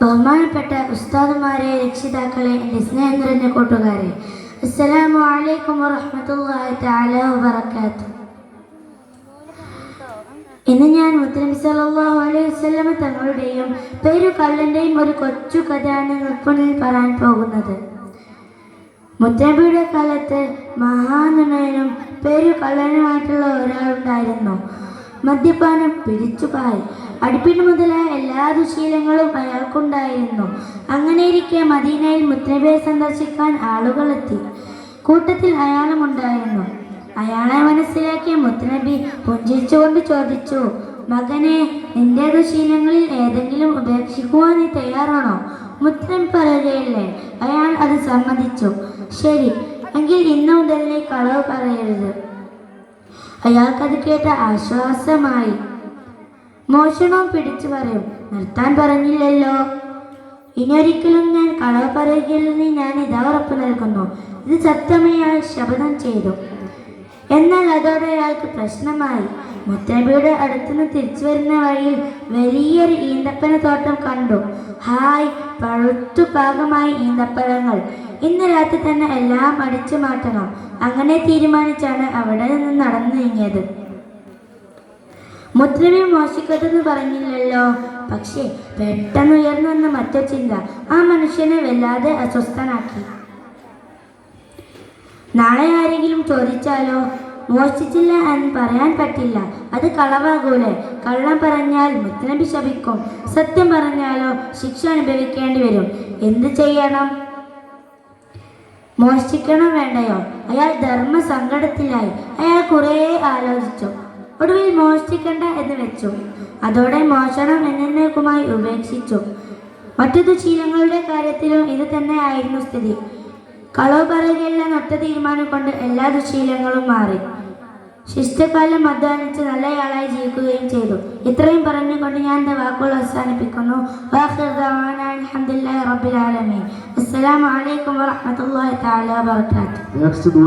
ബഹുമാനപ്പെട്ട ഉസ്താദുമാരെ, രക്ഷിതാക്കളെ, എൻ്റെ സ്നേഹം നിറഞ്ഞ കൂട്ടുകാരെ, അസ്സലാമു അലൈക്കും വറഹ്മത്തുള്ളാഹി തആല വബറകാതുഹു. ഇന്ന് ഞാൻ മുത്തനബി സല്ലല്ലാഹു അലൈഹി വസല്ലം തങ്ങളുടെയും പേരുകള്ളൻ്റെയും ഒരു കൊച്ചു കഥയാണ് മുന്നിൽ പറയാൻ പോകുന്നത്. മുത്തനബിയുടെ കാലത്ത് മഹാനുണയനും പേരുകള്ളനുമായിട്ടുള്ള ഒരാളുണ്ടായിരുന്നു. മദ്യപാനം, പിടിച്ചുപാൽ, അടിപ്പിന് മുതലായ എല്ലാ ദുശീലങ്ങളും അയാൾക്കുണ്ടായിരുന്നു. അങ്ങനെയിരിക്കെ മദീനയിൽ മുത്തനബിയെ സന്ദർശിക്കാൻ ആളുകളെത്തി. കൂട്ടത്തിൽ അയാളും ഉണ്ടായിരുന്നു. അയാളെ മനസ്സിലാക്കിയ മുത്തനബി പുഞ്ചിരിച്ചുകൊണ്ട് ചോദിച്ചു, മകനെ, നിന്റെ ദുശീലങ്ങളിൽ ഏതെങ്കിലും ഉപേക്ഷിക്കുവാൻ നീ തയ്യാറാണോ? മുത്തനബി പറയുകയില്ലേ? അയാൾ അത് സമ്മതിച്ചു. ശരി, എങ്കിൽ ഇന്നു മുതൽ നീ കളവ് പറയരുത്. അയാൾക്കത് കേട്ട ആശ്വാസമായി. മോഷണവും പിടിച്ചു പറയും നിർത്താൻ പറഞ്ഞില്ലല്ലോ. ഇനിയൊരിക്കലും ഞാൻ കളവ് പറയുകയില്ലെന്ന് ഞാൻ ഇതാ ഉറപ്പ് നൽകുന്നു. ഇത് സത്യമായി അയാൾ ശപഥം ചെയ്തു. എന്നാൽ അതോടെ അയാൾക്ക് പ്രശ്നമായി. മുത്തനബിയുടെ അടുത്തുനിന്ന് തിരിച്ചു വരുന്ന വഴിയിൽ വലിയൊരു ഈന്തപ്പന തോട്ടം കണ്ടു. ഹായ്, പഴുത്തു പാകമായി ഈന്തപ്പഴങ്ങൾ. ഇന്ന് രാത്രി തന്നെ എല്ലാം അടിച്ചു മാറ്റണം. അങ്ങനെ തീരുമാനിച്ചാണ് അവിടെ നിന്ന് നടന്നു നീങ്ങിയത്. മുത്തനബി മോശിക്കട്ടെന്ന് പറഞ്ഞില്ലല്ലോ. പക്ഷേ പെട്ടെന്ന് ഉയർന്നു വന്ന മറ്റൊരു ചിന്ത ആ മനുഷ്യനെ വല്ലാതെ അസ്വസ്ഥനാക്കി. നാളെ ആരെങ്കിലും ചോദിച്ചാലോ? മോഷ്ടിച്ചില്ല എന്ന് പറയാൻ പറ്റില്ല, അത് കളവാകൂലേ? കള്ളം പറഞ്ഞാൽ മുത്തനബി ശപിക്കും. സത്യം പറഞ്ഞാലോ ശിക്ഷ അനുഭവിക്കേണ്ടി വരും. എന്ത് ചെയ്യണം? മോഷ്ടിക്കണോ വേണ്ടയോ? അയാൾ ധർമ്മസങ്കടത്തിലായി. അയാൾ കുറേ ആലോചിച്ചു. ഒടുവിൽ മോഷ്ടിക്കണ്ട എന്ന് വെച്ചു. അതോടെ മോഷണം എന്നേക്കുമായി ഉപേക്ഷിച്ചു. മറ്റു ദുശീലങ്ങളുടെ കാര്യത്തിലും ഇത് തന്നെ ആയിരുന്നു സ്ഥിതി. കളവ് പറയുകയില്ല എന്നൊറ്റ തീരുമാനം കൊണ്ട് എല്ലാ ദുശീലങ്ങളും മാറി. ശിഷ്ടകാലം അധ്വാനിച്ച് നല്ലയാളായി ജീവിക്കുകയും ചെയ്തു. ഇത്രയും പറഞ്ഞുകൊണ്ട് ഞാൻ എൻ്റെ വാക്കുകൾ അവസാനിപ്പിക്കുന്നു. അൽഹംദുലില്ലാഹി റബ്ബിൽ ആലമീൻ. അസ്സലാമു അലൈക്കും വറഹ്മത്തുള്ളാഹി തആല വബറകാതുഹു.